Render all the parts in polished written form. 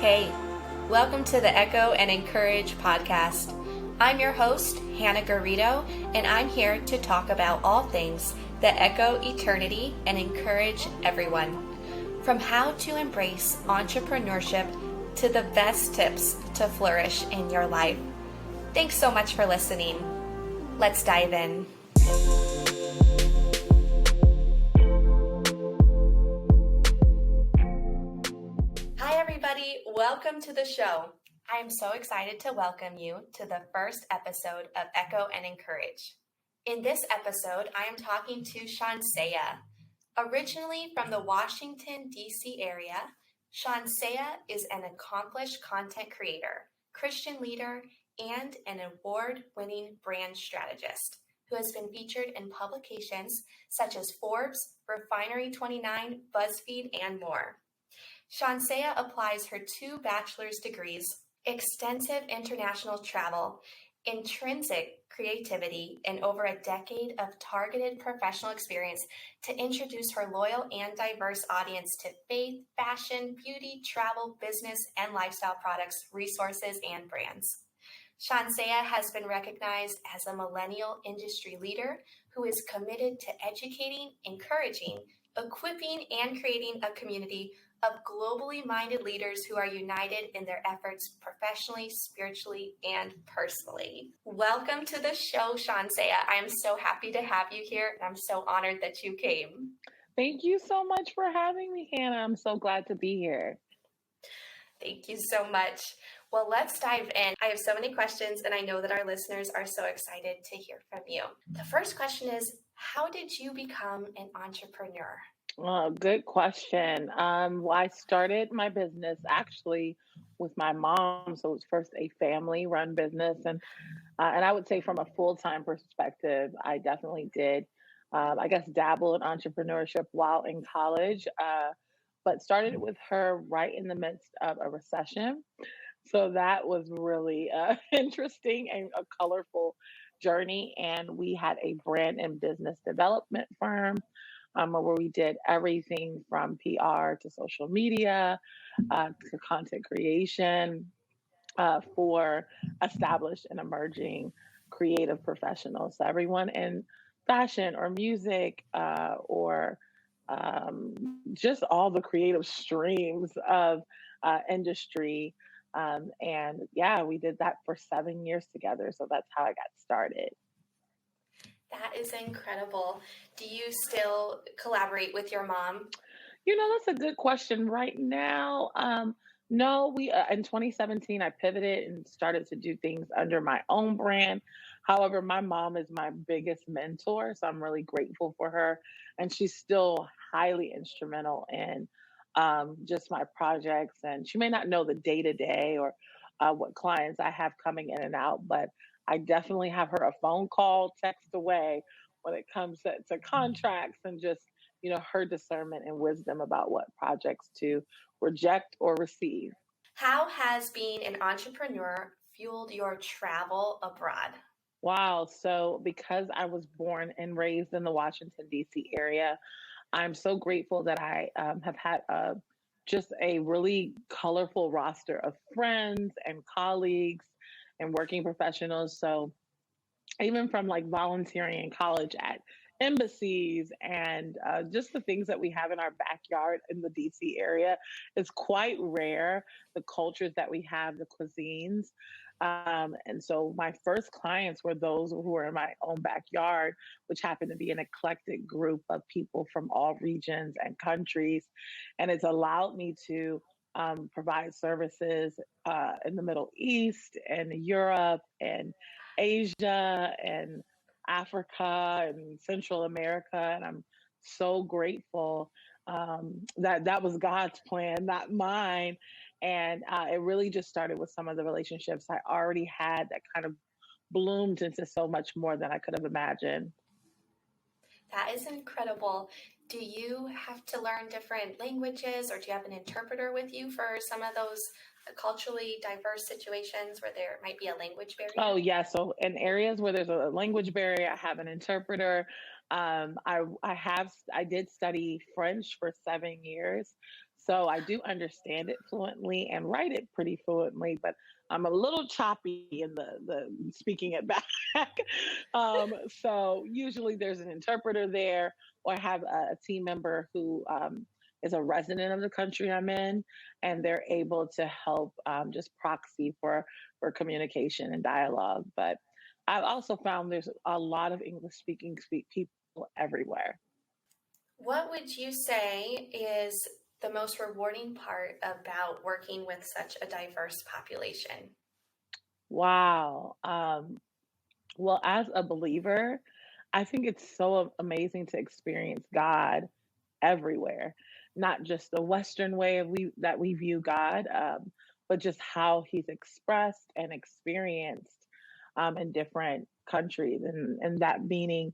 Hey, welcome to the Echo and Encourage podcast. I'm your host, Hannah Garrido, and I'm here to talk about all things that echo eternity and encourage everyone. From how to embrace entrepreneurship to the best tips to flourish in your life. Thanks so much for listening. Let's dive in. Welcome to the show. I am so excited to welcome you to the first episode of Echo and Encourage. In this episode, I am talking to Chauncéa. Originally from the Washington, D.C. area, Chauncéa is an accomplished content creator, Christian leader, and an award-winning brand strategist who has been featured in publications such as Forbes, Refinery29, Buzzfeed, and more. Chauncéa applies her 2 bachelor's degrees, extensive international travel, intrinsic creativity, and over a decade of targeted professional experience to introduce her loyal and diverse audience to faith, fashion, beauty, travel, business, and lifestyle products, resources, and brands. Chauncéa has been recognized as a Millennial Industry Leader who is committed to educating, encouraging, equipping, and creating a community of globally minded leaders who are united in their efforts professionally, spiritually, and personally. Welcome to the show, Chauncéa. I am so happy to have you here, and I'm so honored that you came. Thank you so much for having me, Hannah. I'm so glad to be here. Thank you so much. Well, let's dive in. I have so many questions, and I know that our listeners are so excited to hear from you. The first question is, how did you become an entrepreneur? Good question. I started my business actually with my mom. So it was first a family-run business, and I would say from a full-time perspective, I definitely did, I guess, dabble in entrepreneurship while in college, but started with her right in the midst of a recession. So that was really interesting and a colorful journey. And we had a brand and business development firm where we did everything from PR to social media to content creation for established and emerging creative professionals. So everyone in fashion or music or just all the creative streams of industry. And yeah, we did that for 7 years together. So that's how I got started. That is incredible. Do you still collaborate with your mom? That's a good question. Right now, no, we in 2017 I pivoted and started to do things under my own brand. However, my mom is my biggest mentor, so I'm really grateful for her, and she's still highly instrumental in just my projects. And she may not know the day to day or what clients I have coming in and out, but I definitely have her a phone call, text away when it comes to contracts and just her discernment and wisdom about what projects to reject or receive. How has being an entrepreneur fueled your travel abroad? Wow. So, because I was born and raised in the Washington, D.C. area, I'm so grateful that I have had just a really colorful roster of friends and colleagues and working professionals. So, even from like volunteering in college at embassies and just the things that we have in our backyard in the DC area is quite rare. The cultures that we have, the cuisines. And so my first clients were those who were in my own backyard, which happened to be an eclectic group of people from all regions and countries. And it's allowed me to provide services in the Middle East and Europe and Asia and Africa and Central America. And I'm so grateful that that was God's plan, not mine. And it really just started with some of the relationships I already had that kind of bloomed into so much more than I could have imagined. That is incredible. Do you have to learn different languages, or do you have an interpreter with you for some of those culturally diverse situations where there might be a language barrier? Oh, yeah. So in areas where there's a language barrier, I have an interpreter. I did study French for 7 years. So I do understand it fluently and write it pretty fluently, but I'm a little choppy in the speaking it back. So usually there's an interpreter there, or I have a team member who is a resident of the country I'm in, and they're able to help just proxy for communication and dialogue. But I've also found there's a lot of English speaking people everywhere. What would you say is the most rewarding part about working with such a diverse population? Wow. Well, as a believer, I think it's so amazing to experience God everywhere, not just the Western way of we that we view God, but just how He's expressed and experienced in different countries, and that meaning,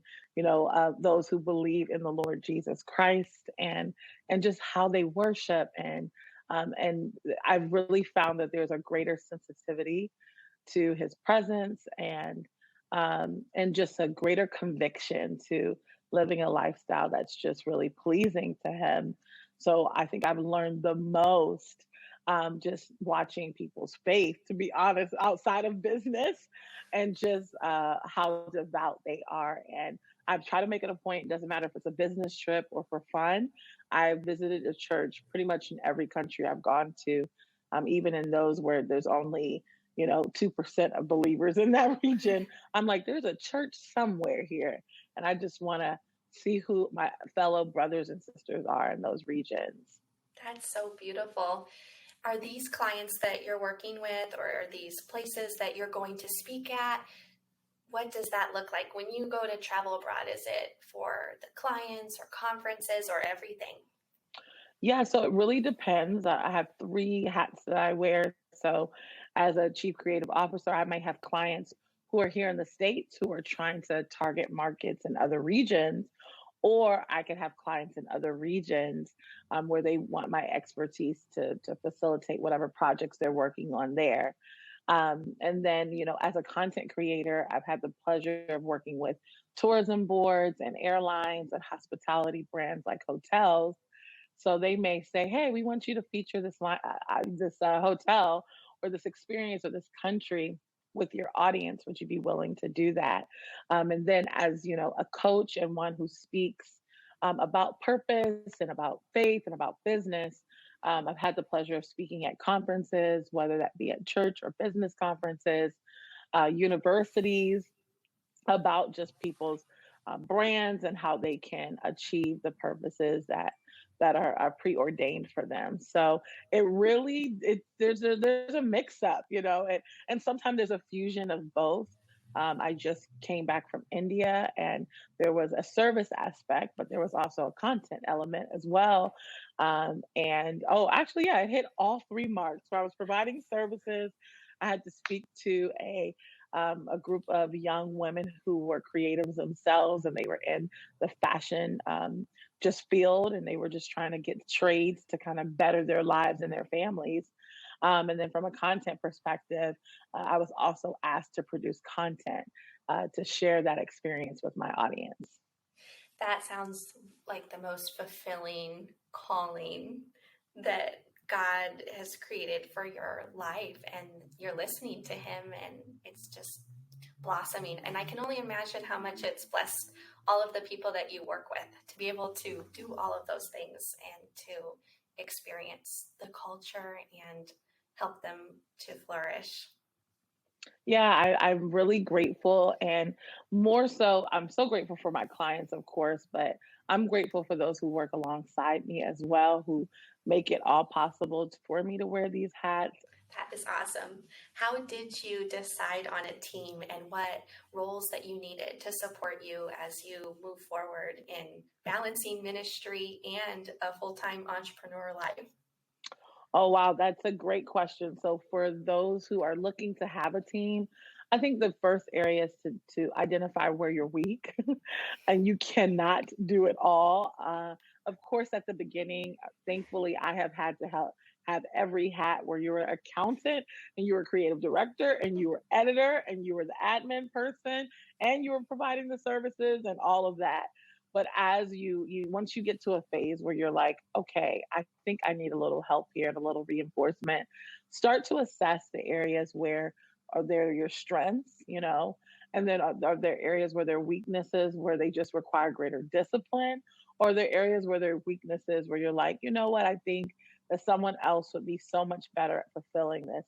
those who believe in the Lord Jesus Christ, and just how they worship, and I've really found that there's a greater sensitivity to His presence, and just a greater conviction to living a lifestyle that's just really pleasing to Him. So I think I've learned the most just watching people's faith, to be honest, outside of business, and just how devout they are. And I've tried to make it a point, doesn't matter if it's a business trip or for fun. I've visited a church pretty much in every country I've gone to, even in those where there's only 2% of believers in that region. I'm like, there's a church somewhere here. And I just want to see who my fellow brothers and sisters are in those regions. That's so beautiful. Are these clients that you're working with, or are these places that you're going to speak at? What does that look like when you go to travel abroad? Is it for the clients or conferences or everything? Yeah, so it really depends. I have three hats that I wear. So, as a chief creative officer, I might have clients who are here in the States who are trying to target markets in other regions, or I could have clients in other regions where they want my expertise to facilitate whatever projects they're working on there. And then, as a content creator, I've had the pleasure of working with tourism boards and airlines and hospitality brands like hotels. So they may say, "Hey, we want you to feature this hotel or this experience or this country with your audience. Would you be willing to do that?" And then, as a coach and one who speaks about purpose and about faith and about business, I've had the pleasure of speaking at conferences, whether that be at church or business conferences, universities, about just people's brands and how they can achieve the purposes that are preordained for them. So there's a mix up, and sometimes there's a fusion of both. I just came back from India, and there was a service aspect, but there was also a content element as well. And oh, actually, yeah, it hit all three marks. So I was providing services. I had to speak to a group of young women who were creatives themselves, and they were in the fashion just field, and they were just trying to get trades to kind of better their lives and their families. And then from a content perspective, I was also asked to produce content to share that experience with my audience. That sounds like the most fulfilling calling that God has created for your life, and you're listening to Him, and it's just blossoming. And I can only imagine how much it's blessed all of the people that you work with to be able to do all of those things and to experience the culture and help them to flourish. Yeah, I'm really grateful. And more so, I'm so grateful for my clients, of course, but I'm grateful for those who work alongside me as well, who make it all possible for me to wear these hats. That is awesome. How did you decide on a team and what roles that you needed to support you as you move forward in balancing ministry and a full-time entrepreneur life? Oh, wow, that's a great question. So, for those who are looking to have a team, I think the first area is to identify where you're weak, and you cannot do it all. Of course, at the beginning, thankfully, I have had to have every hat where you were an accountant and you were creative director and you were editor and you were the admin person and you were providing the services and all of that. But as once you get to a phase where you're like, okay, I think I need a little help here and a little reinforcement, start to assess the areas where are there your strengths, and then are there areas where there are weaknesses where they just require greater discipline, or are there areas where there are weaknesses where you're like, you know what, I think that someone else would be so much better at fulfilling this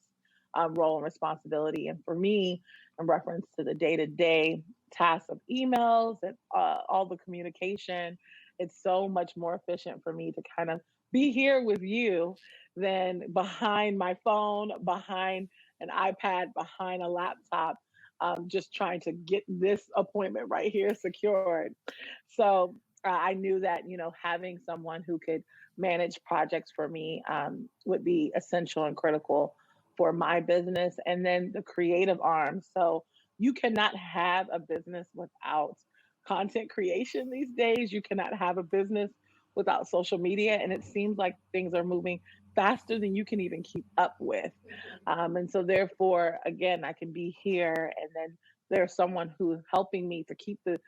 role and responsibility. And for me, in reference to the day to day tasks of emails and all the communication, it's so much more efficient for me to kind of be here with you than behind my phone, behind an iPad, behind a laptop, just trying to get this appointment right here secured. So I knew that, having someone who could manage projects for me would be essential and critical for my business. And then the creative arm. So you cannot have a business without content creation these days. You cannot have a business without social media. And it seems like things are moving faster than you can even keep up with. And so, therefore, again, I can be here and then there's someone who's helping me to keep the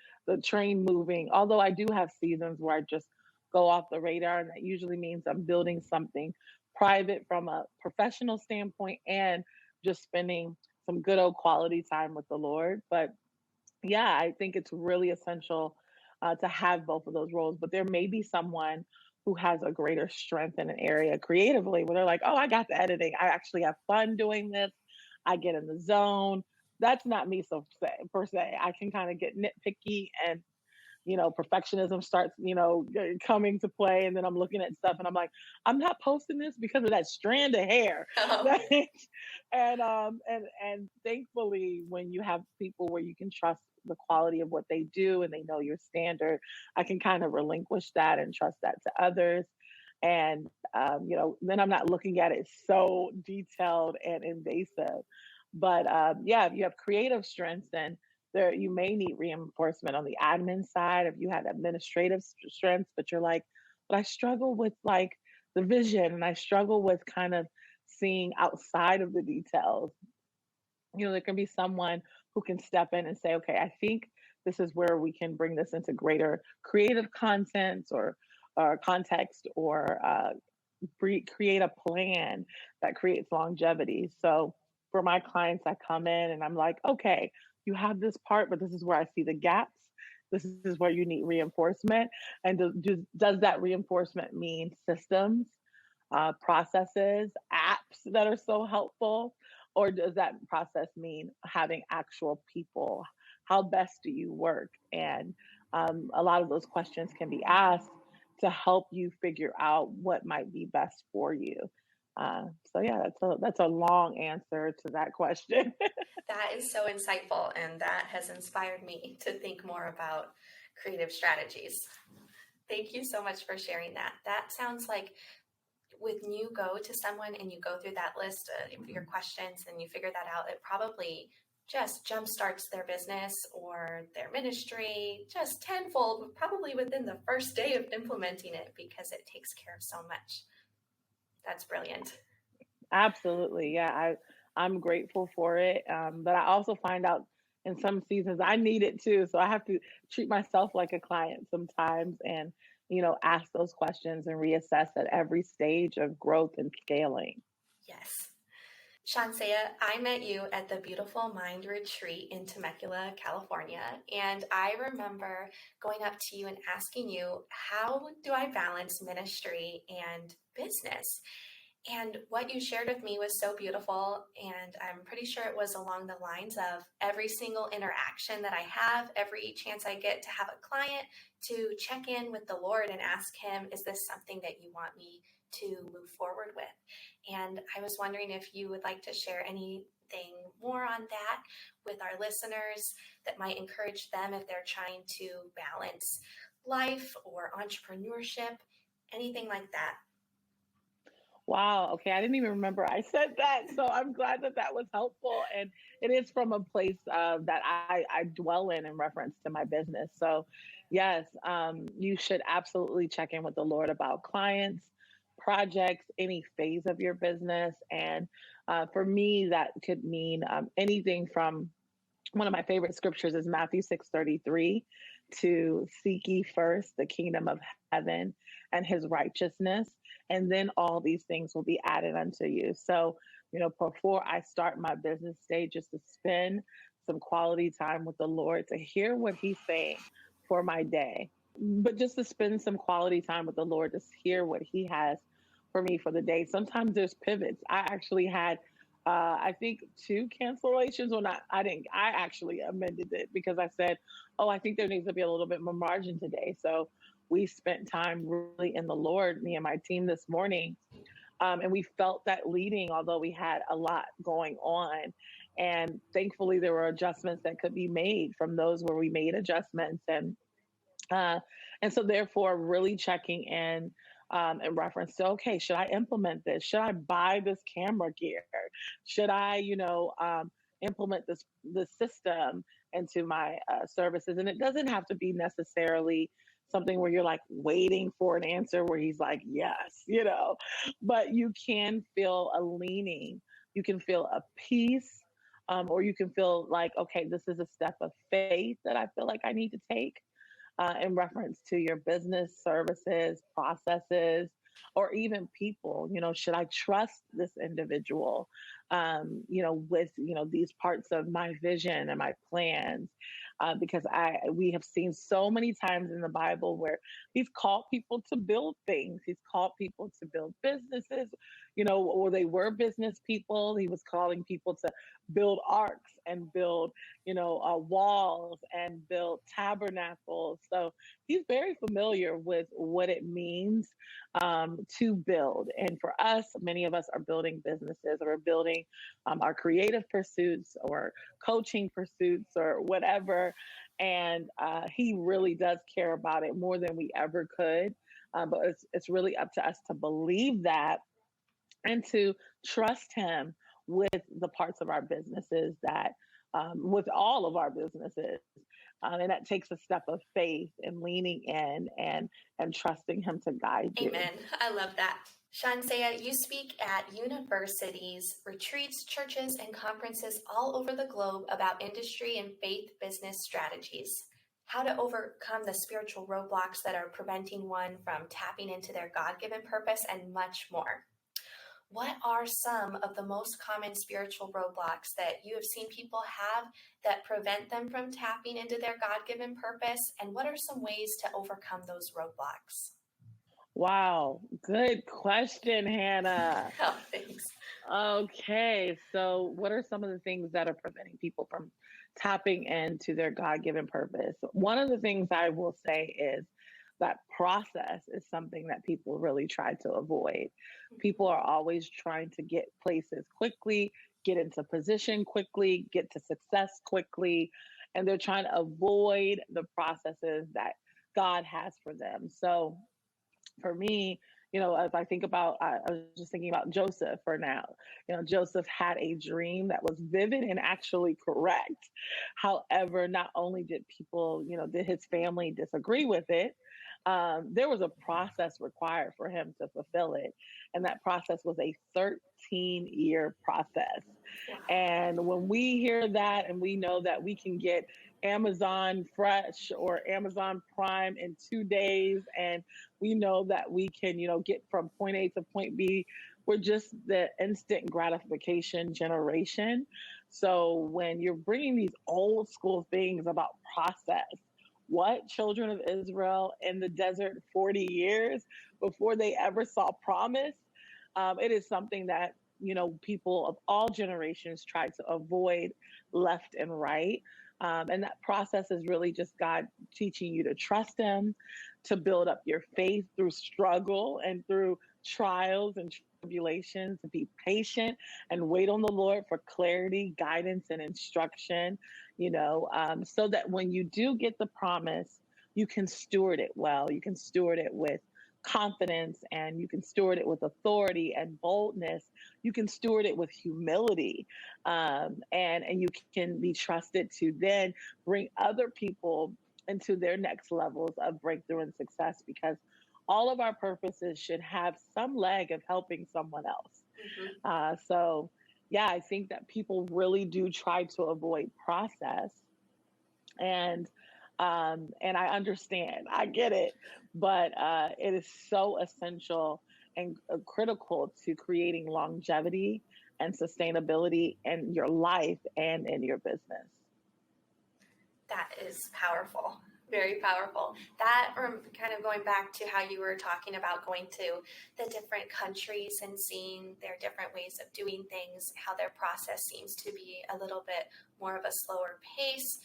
train moving. Although I do have seasons where I just go off the radar, and that usually means I'm building something private from a professional standpoint and just spending some good old quality time with the Lord. But yeah, I think it's really essential to have both of those roles. But there may be someone who has a greater strength in an area creatively where they're like, oh, I got the editing. I actually have fun doing this. I get in the zone. That's not me per se. I can kind of get nitpicky and perfectionism starts, coming to play. And then I'm looking at stuff and I'm like, I'm not posting this because of that strand of hair. Oh. And thankfully, when you have people where you can trust the quality of what they do and they know your standard, I can kind of relinquish that and trust that to others. And, then I'm not looking at it so detailed and invasive. But yeah, if you have creative strengths, then there you may need reinforcement on the admin side if you have administrative strengths, but you're like, but I struggle with like the vision and I struggle with kind of seeing outside of the details. There can be someone who can step in and say, okay, I think this is where we can bring this into greater creative content or context, or create a plan that creates longevity. So for my clients, I come in and I'm like, okay, you have this part, but this is where I see the gaps. This is where you need reinforcement. And does that reinforcement mean systems, processes, apps that are so helpful? Or does that process mean having actual people? How best do you work? And a lot of those questions can be asked to help you figure out what might be best for you. So yeah, that's a long answer to that question. That is so insightful, and that has inspired me to think more about creative strategies. Thank you so much for sharing that. That sounds like when you go to someone and you go through that list of your questions and you figure that out, it probably just jumpstarts their business or their ministry just tenfold, probably within the first day of implementing it, because it takes care of so much. That's brilliant. Absolutely. Yeah, I'm grateful for it. But I also find out in some seasons I need it too. So I have to treat myself like a client sometimes and, ask those questions and reassess at every stage of growth and scaling. Yes. Chauncéa, I met you at the Beautiful Mind Retreat in Temecula, California, and I remember going up to you and asking you, how do I balance ministry and business? And what you shared with me was so beautiful, and I'm pretty sure it was along the lines of every single interaction that I have, every chance I get to have a client, to check in with the Lord and ask him, is this something that you want me to move forward with? And I was wondering if you would like to share anything more on that with our listeners that might encourage them if they're trying to balance life or entrepreneurship, anything like that. Wow. Okay. I didn't even remember I said that. So I'm glad that that was helpful. And it is from a place that I dwell in reference to my business. So, yes, you should absolutely check in with the Lord about clients, projects, any phase of your business. And for me, that could mean anything from one of my favorite scriptures is Matthew 6:33. to seek ye first the kingdom of heaven and his righteousness, and then all these things will be added unto you. So, before I start my business day, just to spend some quality time with the Lord, to hear what he's saying for my day, but just to spend some quality time with the Lord, to hear what he has for me for the day. Sometimes there's pivots. I actually had I think two cancellations. Well, not, I didn't, I actually amended it because I said, oh, I think there needs to be a little bit more margin today. So we spent time really in the Lord, me and my team this morning. And we felt that leading, although we had a lot going on. And thankfully, there were adjustments that could be made from those where we made adjustments. Uh, and so, therefore, really checking in reference to, okay, should I implement this? Should I buy this camera gear? Should I, implement this system into my services? And it doesn't have to be necessarily something where you're like waiting for an answer where he's like, yes, but you can feel a leaning, you can feel a peace. Or you can feel like, okay, this is a step of faith that I feel like I need to take in reference to your business, services, processes, or even people. Should I trust this individual, with, these parts of my vision and my plans? Because we have seen so many times in the Bible where he's called people to build things. He's called people to build businesses, or they were business people. He was calling people to build arcs and build, walls and build tabernacles. So he's very familiar with what it means to build. And for us, many of us are building businesses or building our creative pursuits or coaching pursuits or whatever. And he really does care about it more than we ever could. But it's really up to us to believe that and to trust him with the parts of our businesses that, with all of our businesses. And that takes a step of faith and leaning in and trusting him to guide you. Amen. I love that. Chauncéa, you speak at universities, retreats, churches, and conferences all over the globe about industry and faith business strategies, how to overcome the spiritual roadblocks that are preventing one from tapping into their God-given purpose, and much more. What are some of the most common spiritual roadblocks that you have seen people have that prevent them from tapping into their God-given purpose? And what are some ways to overcome those roadblocks? Wow, good question, Hannah. Oh, thanks. Okay, so what are some of the things that are preventing people from tapping into their God-given purpose? One of the things I will say is that process is something that people really try to avoid. People are always trying to get places quickly, get into position quickly, get to success quickly, and they're trying to avoid the processes that God has for them. So for me, as I think about, I was just thinking about Joseph for now. Joseph had a dream that was vivid and actually correct. However, not only did people, did his family disagree with it, there was a process required for him to fulfill it. And that process was a 13-year process. And when we hear that and we know that we can get Amazon Fresh or Amazon Prime in 2 days, and we know that we can, get from point A to point B, we're just the instant gratification generation. So when you're bringing these old school things about process, what children of Israel in the desert 40 years before they ever saw promise, it is something that people of all generations try to avoid left and right. And that process is really just God teaching you to trust him, to build up your faith through struggle and through trials and tribulations, to be patient and wait on the Lord for clarity, guidance, and instruction, so that when you do get the promise, you can steward it well. You can steward it with confidence, and you can steward it with authority and boldness. You can steward it with humility, and you can be trusted to then bring other people into their next levels of breakthrough and success, because all of our purposes should have some leg of helping someone else. So yeah, I think that people really do try to avoid process. And And I understand, I get it, but it is so essential and critical to creating longevity and sustainability in your life and in your business. That is powerful, very powerful. That, kind of going back to how you were talking about going to the different countries and seeing their different ways of doing things, how their process seems to be a little bit more of a slower pace.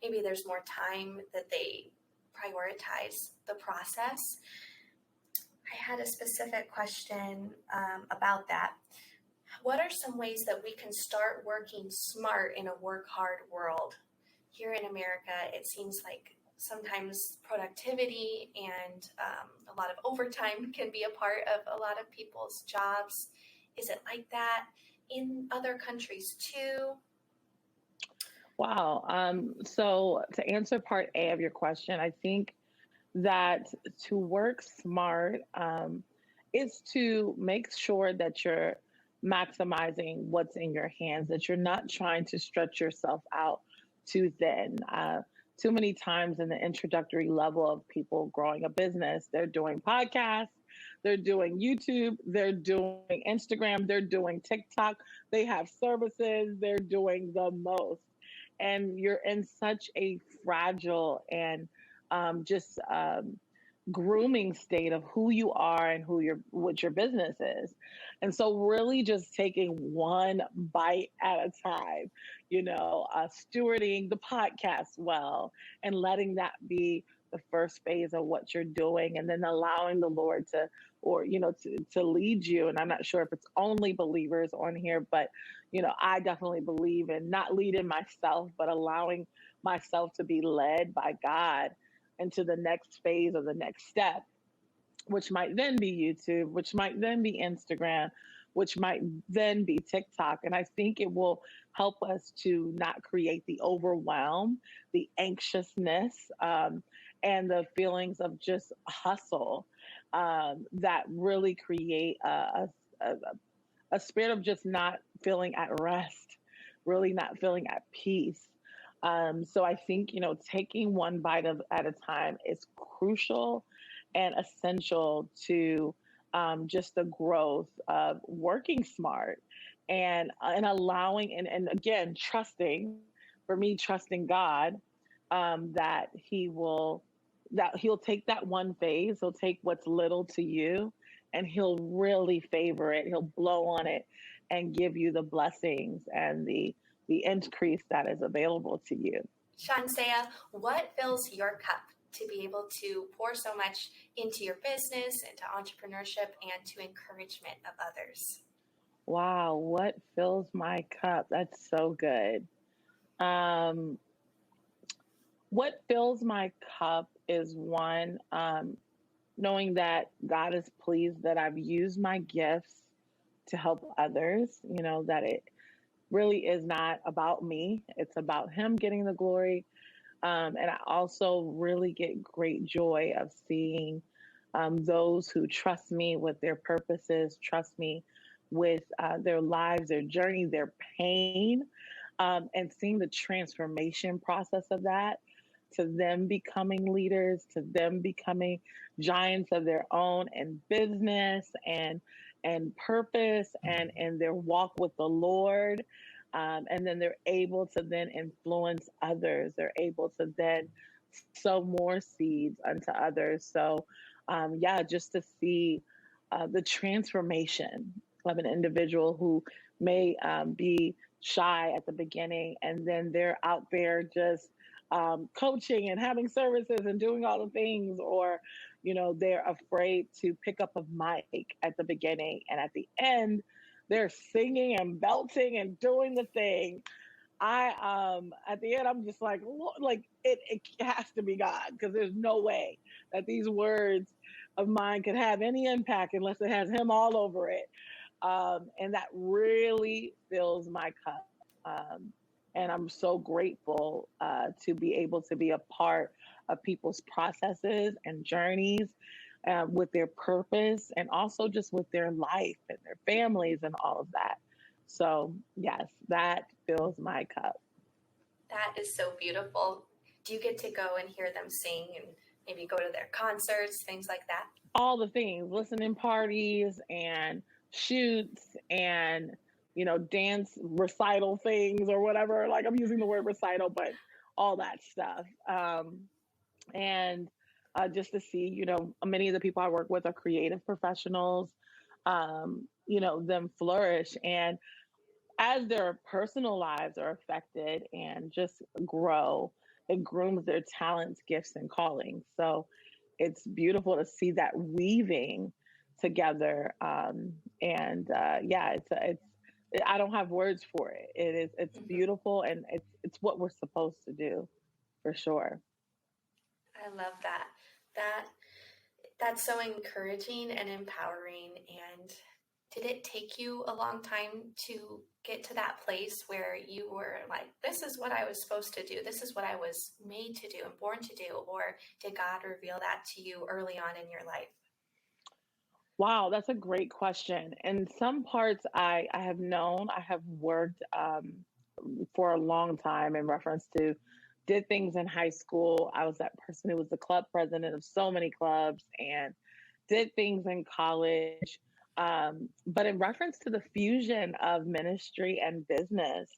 Maybe there's more time that they prioritize the process. I had a specific question about that. What are some ways that we can start working smart in a work hard world? Here in America, it seems like sometimes productivity and a lot of overtime can be a part of a lot of people's jobs. Is it like that in other countries too? Wow. So to answer part A of your question, I think that to work smart is to make sure that you're maximizing what's in your hands, that you're not trying to stretch yourself out too thin. Too many times in the introductory level of people growing a business, they're doing podcasts, they're doing YouTube, they're doing Instagram, they're doing TikTok, they have services, they're doing the most. And you're in such a fragile and just grooming state of who you are and what your business is. And so really just taking one bite at a time, stewarding the podcast well and letting that be the first phase of what you're doing, and then allowing the Lord to lead you. And I'm not sure if it's only believers on here, but I definitely believe in not leading myself, but allowing myself to be led by God into the next phase or the next step, which might then be YouTube, which might then be Instagram, which might then be TikTok. And I think it will help us to not create the overwhelm, the anxiousness, and the feelings of just hustle that really create a spirit of just not feeling at rest, really not feeling at peace. So I think, taking one bite at a time is crucial and essential to just the growth of working smart and allowing and again trusting, for me trusting God, that he'll take that one phase, he'll take what's little to you, and he'll really favor it, he'll blow on it and give you the blessings and the increase that is available to you. Chauncéa, what fills your cup to be able to pour so much into your business, into entrepreneurship, and to encouragement of others? Wow, what fills my cup? That's so good. What fills my cup is one, knowing that God is pleased that I've used my gifts to help others, that it really is not about me. It's about him getting the glory. And I also really get great joy of seeing those who trust me with their purposes, trust me with their lives, their journey, their pain, and seeing the transformation process of that, to them becoming leaders, to them becoming giants of their own in business and purpose and in their walk with the Lord. And then they're able to then influence others. They're able to then sow more seeds unto others. So, just to see the transformation of an individual who may be shy at the beginning, and then they're out there just coaching and having services and doing all the things, or they're afraid to pick up a mic at the beginning, and at the end they're singing and belting and doing the thing. I at the end I'm just like it has to be God, because there's no way that these words of mine could have any impact unless it has him all over it. And that really fills my cup. And I'm so grateful to be able to be a part of people's processes and journeys with their purpose, and also just with their life and their families and all of that. So, yes, that fills my cup. That is so beautiful. Do you get to go and hear them sing and maybe go to their concerts, things like that? All the things, listening parties and shoots and, dance recital things or whatever. Like I'm using the word recital, but all that stuff. And just to see, many of the people I work with are creative professionals, them flourish. And as their personal lives are affected and just grow, it grooms their talents, gifts, and callings. So it's beautiful to see that weaving together. It's I don't have words for it. It's Hmm. beautiful, and it's what we're supposed to do for sure. I love that. That that's so encouraging and empowering. And did it take you a long time to get to that place where you were like, this is what I was supposed to do, this is what I was made to do and born to do? Or did God reveal that to you early on in your life? Wow, that's a great question. And some parts I have known, I have worked for a long time in reference to did things in high school. I was that person who was the club president of so many clubs and did things in college. But in reference to the fusion of ministry and business,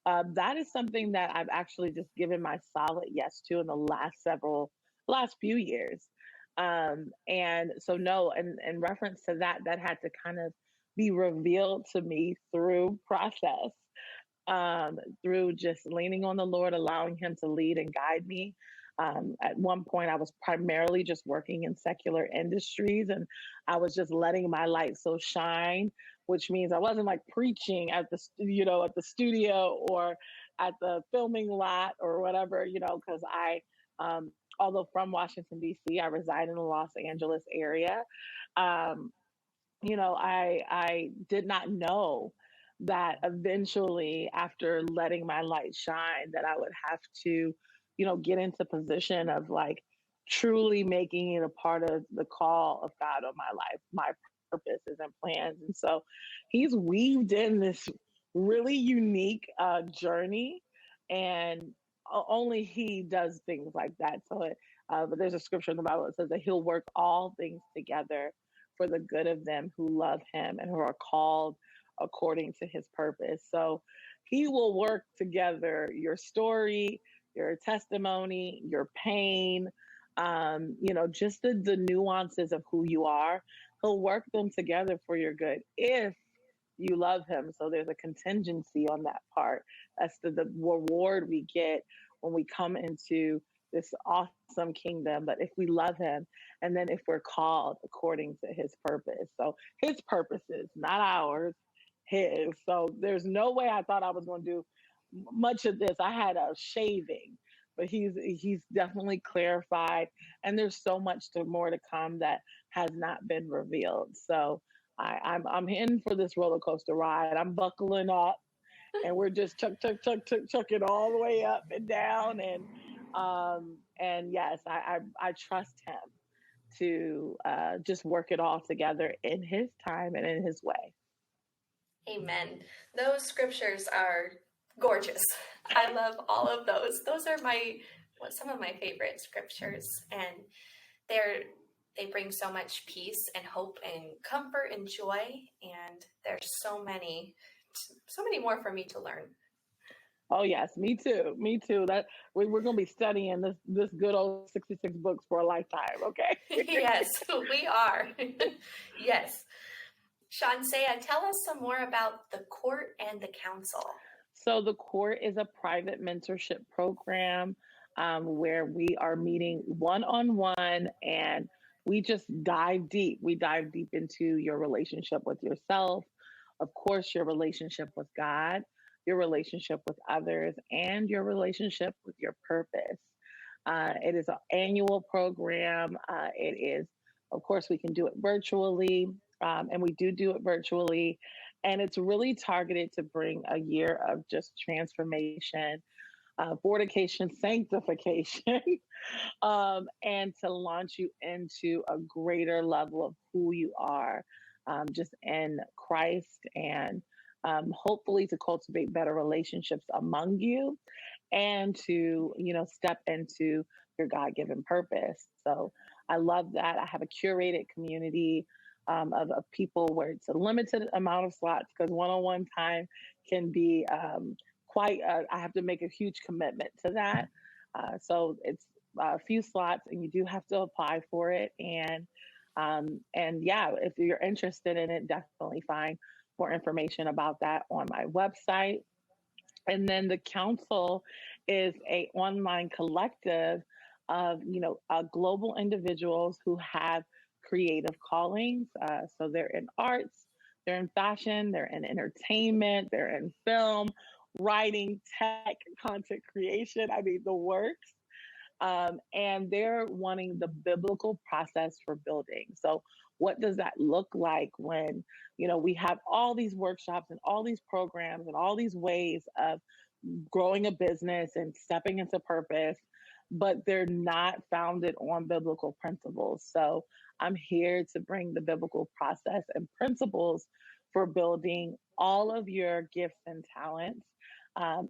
that is something that I've actually just given my solid yes to in the last few years. And so, no, and in reference to that, that had to kind of be revealed to me through process, through just leaning on the Lord, allowing Him to lead and guide me. At one point, I was primarily just working in secular industries, and I was just letting my light so shine, which means I wasn't like preaching at at the studio or at the filming lot or whatever, because although from Washington D.C., I reside in the Los Angeles area. Um, I did not know that eventually, after letting my light shine, that I would have to, get into position of like truly making it a part of the call of God on my life, my purposes and plans. And so He's weaved in this really unique journey, and only He does things like that. But there's a scripture in the Bible that says that He'll work all things together for the good of them who love Him and who are called according to His purpose. So He will work together your story, your testimony, your pain, just the nuances of who you are. He'll work them together for your good if you love Him. So there's a contingency on that part. That's the reward we get when we come into this awesome kingdom. But if we love Him, and then if we're called according to His purpose, so His purposes, not ours, His. So there's no way I thought I was going to do much of this. I had a shaving, but he's definitely clarified, and there's so much more to come that has not been revealed. So I'm in for this roller coaster ride. I'm buckling up, and we're just chuck it all the way up and down, and yes, I trust Him to just work it all together in His time and in His way. Amen. Those scriptures are gorgeous. I love all of those. Those are some of my favorite scriptures, and they bring so much peace and hope and comfort and joy. And there's so many more for me to learn. Oh yes, me too. Me too. That we're gonna be studying this good old 66 books for a lifetime. Okay. Yes, we are. Yes. Chauncéa, tell us some more about the court and the council. So the court is a private mentorship program where we are meeting one on one, and we just dive deep. We dive deep into your relationship with yourself, of course, your relationship with God, your relationship with others, and your relationship with your purpose. It is an annual program. It is, of course, we can do it virtually, and we do it virtually. And it's really targeted to bring a year of just transformation, fortification, sanctification, and to launch you into a greater level of who you are, just in Christ, and hopefully to cultivate better relationships among you, and to, step into your God-given purpose. So I love that. I have a curated community of people where it's a limited amount of slots because one-on-one time can be I have to make a huge commitment to that. So it's a few slots and you do have to apply for it. And yeah, if you're interested in it, definitely find more information about that on my website. And then the council is a online collective of global individuals who have creative callings. So they're in arts, they're in fashion, they're in entertainment, they're in film, writing, tech, content creation. I mean, the works. And they're wanting the biblical process for building. So, what does that look like when we have all these workshops and all these programs and all these ways of growing a business and stepping into purpose, but they're not founded on biblical principles? So, I'm here to bring the biblical process and principles for building all of your gifts and talents.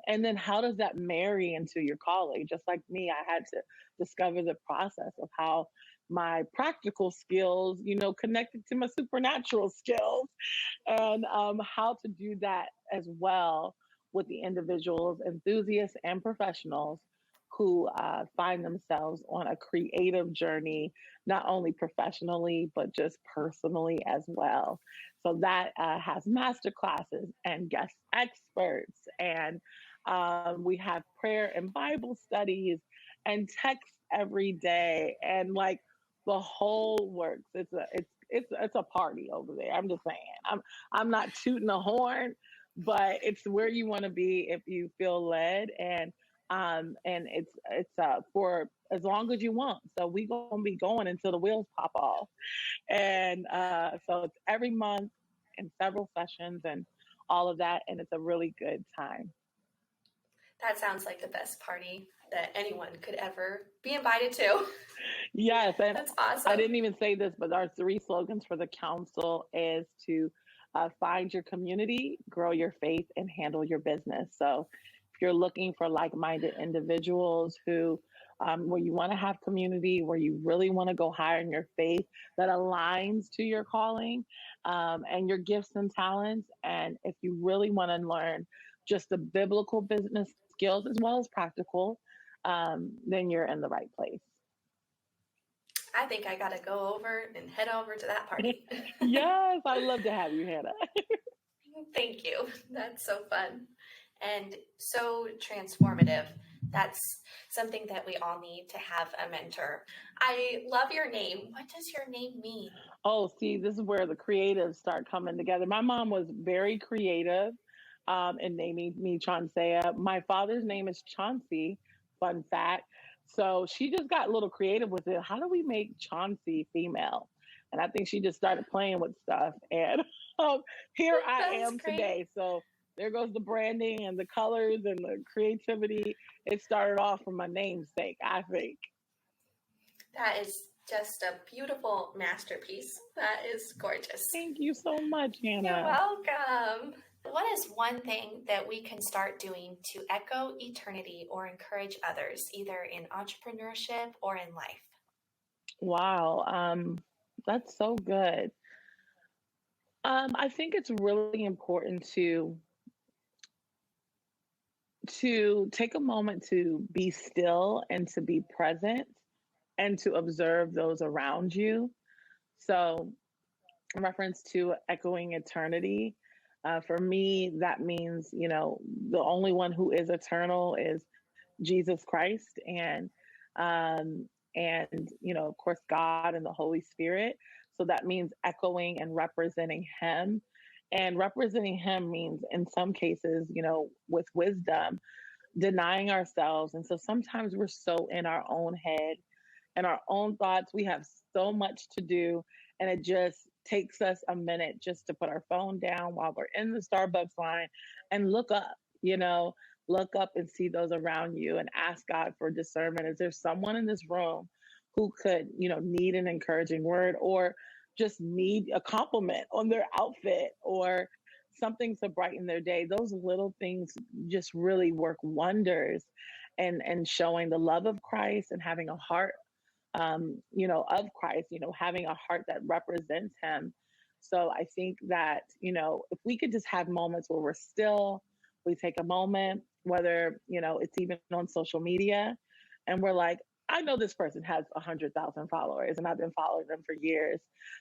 And then how does that marry into your calling? Just like me, I had to discover the process of how my practical skills, connected to my supernatural skills, and how to do that as well with the individuals, enthusiasts, and professionals who find themselves on a creative journey, not only professionally, but just personally as well. So that has master classes and guest experts, and we have prayer and Bible studies and text every day, and like the whole works. It's a party over there. I'm just saying. I'm not tooting a horn, but it's where you want to be if you feel led, and it's for as long as you want. So we gonna be going until the wheels pop off, and so it's every month in several sessions and all of that, and it's a really good time. That sounds like the best party that anyone could ever be invited to. Yes, and That's I awesome. didn't even say this, but our three slogans for the council is to find your community, grow your faith, and handle your business. So if you're looking for like-minded individuals where you want to have community, where you really want to go higher in your faith that aligns to your calling and your gifts and talents, and if you really want to learn just the biblical business skills as well as practical, then you're in the right place. I think I got to go over and head over to that party. Yes, I'd love to have you, Hannah. Thank you. That's so fun and so transformative. That's something that we all need to have a mentor. I love your name. What does your name mean? Oh, see, this is where the creatives start coming together. My mom was very creative in naming me Chauncéa. My father's name is Chauncey, fun fact. So she just got a little creative with it. How do we make Chauncey female? And I think she just started playing with stuff. And here I That's am great. today. So there goes the branding and the colors and the creativity. It started off from my namesake, I think. That is just a beautiful masterpiece. That is gorgeous. Thank you so much, You're Hannah. welcome. What is one thing that we can start doing to echo eternity or encourage others, either in entrepreneurship or in life? Wow, that's so good. I think it's really important to take a moment to be still and to be present and to observe those around you. So, in reference to echoing eternity, for me, that means the only one who is eternal is Jesus Christ, and of course God and the Holy Spirit. So that means echoing and representing Him. And representing Him means, in some cases, with wisdom, denying ourselves. And so sometimes we're so in our own head and our own thoughts. We have so much to do, and it just takes us a minute just to put our phone down while we're in the Starbucks line and look up, you know, look up and see those around you and ask God for discernment. Is there someone in this room who could, need an encouraging word or just need a compliment on their outfit or something to brighten their day. Those little things just really work wonders and showing the love of Christ and having a heart, of Christ, having a heart that represents him. So I think that, if we could just have moments where we're still, we take a moment, whether, it's even on social media, and we're like, I know this person has 100,000 followers and I've been following them for years,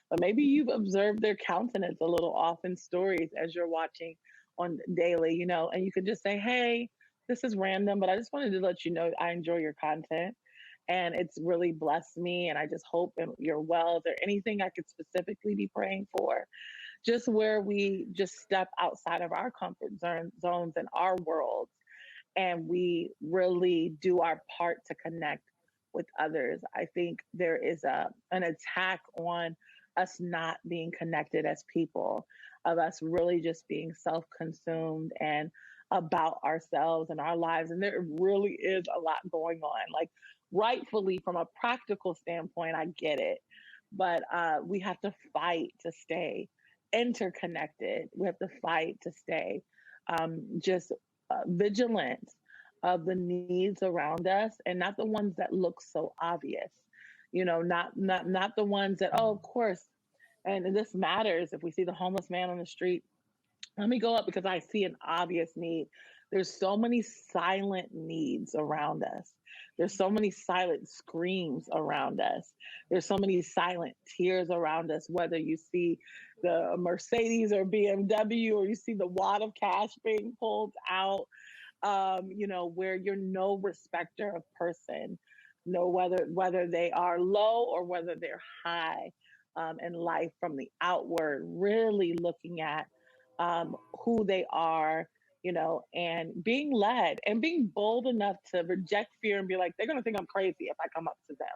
but maybe you've observed their countenance a little off in stories as you're watching on daily, and you could just say, hey, this is random, but I just wanted to let you know I enjoy your content and it's really blessed me. And I just hope you're well. Is there anything I could specifically be praying for? Just where we just step outside of our comfort zones and our worlds, and we really do our part to connect with others. I think there is an attack on us not being connected as people, of us really just being self-consumed and about ourselves and our lives. And there really is a lot going on. Like, rightfully, from a practical standpoint, I get it. But we have to fight to stay interconnected. We have to fight to stay just vigilant of the needs around us, and not the ones that look so obvious. Not the ones that, oh, of course, and this matters. If we see the homeless man on the street, let me go up because I see an obvious need. There's so many silent needs around us. There's so many silent screams around us. There's so many silent tears around us, whether you see the Mercedes or BMW, or you see the wad of cash being pulled out, where you're no respecter of person, whether they are low or whether they're high in life, from the outward, really looking at who they are, and being led and being bold enough to reject fear and be like, they're going to think I'm crazy if I come up to them,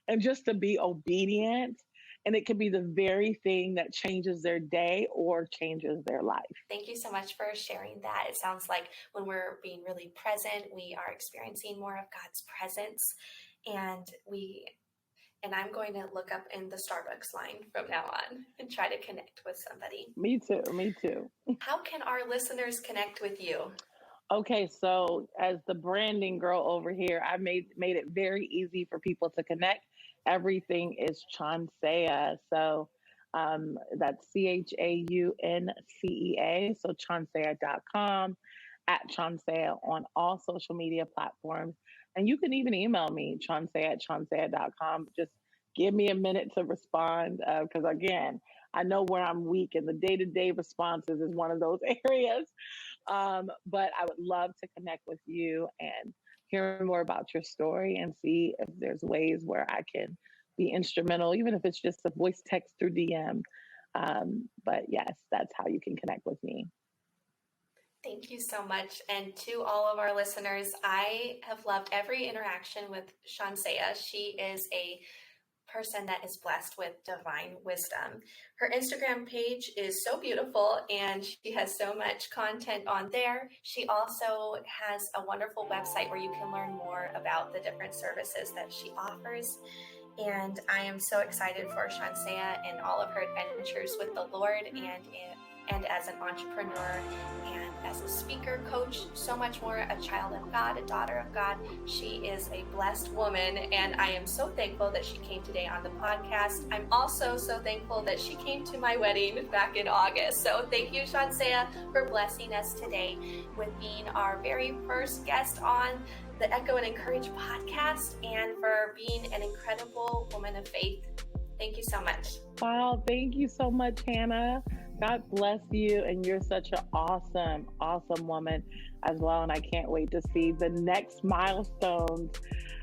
and just to be obedient. And it can be the very thing that changes their day or changes their life. Thank you so much for sharing that. It sounds like when we're being really present, we are experiencing more of God's presence. And I'm going to look up in the Starbucks line from now on and try to connect with somebody. Me too. How can our listeners connect with you? Okay, so as the branding girl over here, I made it very easy for people to connect. Everything is Chauncéa. So that's CHAUNCEA. So Chauncéa.com, at Chauncéa on all social media platforms. And you can even email me, Chauncéa@Chauncéa.com. Just give me a minute to respond. Because again, I know where I'm weak, and the day-to-day responses is one of those areas. But I would love to connect with you and hear more about your story and see if there's ways where I can be instrumental, even if it's just a voice text through DM. But yes, that's how you can connect with me. Thank you so much. And to all of our listeners, I have loved every interaction with Chauncéa. She is a person that is blessed with divine wisdom. Her Instagram page is so beautiful and she has so much content on there. She also has a wonderful website where you can learn more about the different services that she offers. And I am so excited for Chauncéa and all of her adventures with the Lord and as an entrepreneur and as a speaker, coach, so much more, a child of God, a daughter of God. She is a blessed woman, and I am so thankful that she came today on the podcast. I'm also so thankful that she came to my wedding back in August. So thank you, Chauncéa, for blessing us today with being our very first guest on the Echo and Encourage podcast, and for being an incredible woman of faith. Thank you so much. Wow, thank you so much, Hannah. God bless you, and you're such an awesome, awesome woman as well. And I can't wait to see the next milestones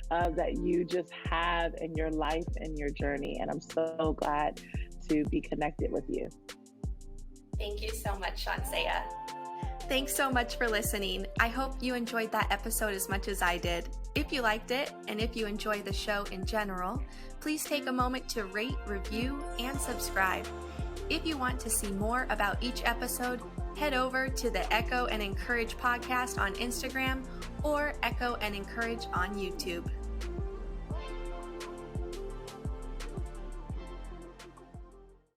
that you just have in your life and your journey. And I'm so glad to be connected with you. Thank you so much, Chauncéa. Thanks so much for listening. I hope you enjoyed that episode as much as I did. If you liked it, and if you enjoy the show in general, please take a moment to rate, review, and subscribe. If you want to see more about each episode, head over to the Echo and Encourage podcast on Instagram or Echo and Encourage on YouTube.